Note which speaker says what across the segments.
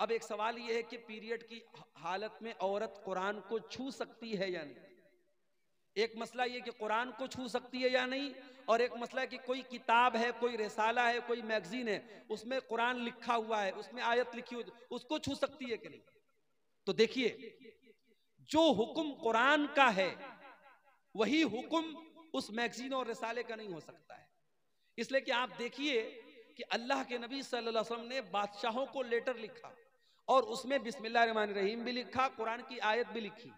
Speaker 1: अब एक सवाल यह है कि पीरियड की हालत में औरत कुरान को छू सकती है या नहीं। एक मसला ये कि कुरान को छू सकती है या नहीं, और एक मसला है कि कोई किताब है, कोई रिसाला है, कोई मैगजीन है, उसमें कुरान लिखा हुआ है, उसमें आयत लिखी हुई, उसको छू सकती है कि नहीं। तो देखिए, जो हुक्म कुरान का है वही हुक्म उस मैगजीन और रिसाले का नहीं हो सकता है। इसलिए कि आप देखिए कि अल्लाह के नबी सल्लल्लाहु अलैहि वसल्लम ने बादशाहों को लेटर लिखा और उसमें बिस्मिल्लाहिर्रहमानिर्रहीम भी लिखा, कुरान की आयत भी लिखी,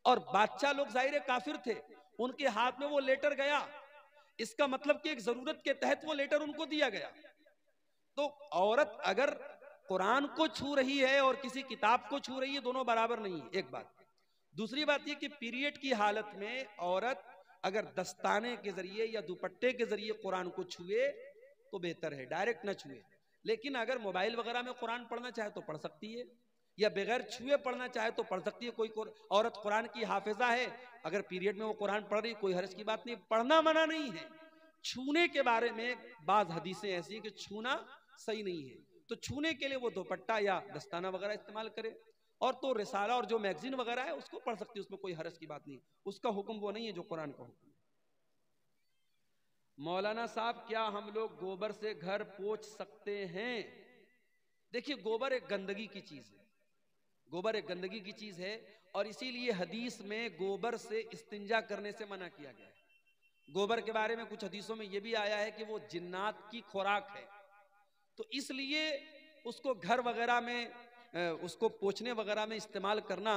Speaker 1: और बादशाह लोग जाहिर काफिर थे, उनके हाथ में वो लेटर गया, इसका मतलब कि एक जरूरत के तहत वो लेटर उनको दिया गया। तो औरत अगर कुरान को छू रही है और किसी किताब को छू रही है, दोनों बराबर नहीं है, एक बात। दूसरी बात यह कि पीरियड की हालत में औरत अगर दस्ताने के जरिए या दुपट्टे के जरिए कुरान को छुए तो बेहतर है, डायरेक्ट ना छुए। लेकिन अगर मोबाइल वगैरह में कुरान पढ़ना चाहे तो पढ़ सकती है, या बगैर छुए पढ़ना चाहे तो पढ़ सकती है। कोई औरत कुरान की हाफिजा है, अगर पीरियड में वो कुरान पढ़ रही, कोई हर्ज की बात नहीं, पढ़ना मना नहीं है। छूने के बारे में बाज हदीसें ऐसी हैं कि छूना सही नहीं है, तो छूने के लिए वो दुपट्टा या दस्ताना वगैरह इस्तेमाल करे। और तो रिसाला और जो मैगजीन वगैरह है उसको पढ़ सकती है, उसमें कोई हरज की बात नहीं, उसका हुक्म वो नहीं है जो कुरान का हुक्म। मौलाना साहब, क्या हम लोग गोबर से घर पोंछ सकते हैं? देखिए, गोबर एक गंदगी की चीज है, गोबर एक गंदगी की चीज है, और इसीलिए हदीस में गोबर से इस्तिंजा करने से मना किया गया है। गोबर के बारे में कुछ हदीसों में यह भी आया है कि वो जिन्नात की खुराक है, तो इसलिए उसको घर वगैरह में उसको पोंछने वगैरह में इस्तेमाल करना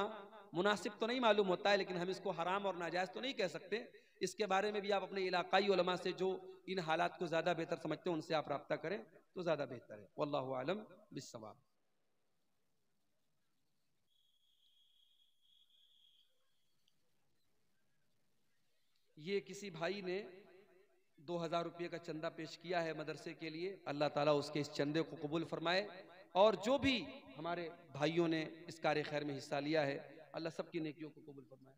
Speaker 1: मुनासिब तो नहीं मालूम होता है, लेकिन हम इसको हराम और नाजायज तो नहीं कह सकते। इसके बारे में भी आप अपने इलाकाई उलमा से जो इन हालात को ज्यादा बेहतर समझते हैं उनसे आप राब्ता करें तो ज्यादा बेहतर है। वल्लाहु आलम बिस्सवाब। ये किसी भाई ने 2000 रुपये का चंदा पेश किया है मदरसे के लिए, अल्लाह ताला उसके इस चंदे को कबूल फरमाए, और जो भी हमारे भाइयों ने इस कार्य खैर में हिस्सा लिया है, अल्लाह सबकी नेकियों को कबूल फरमाए।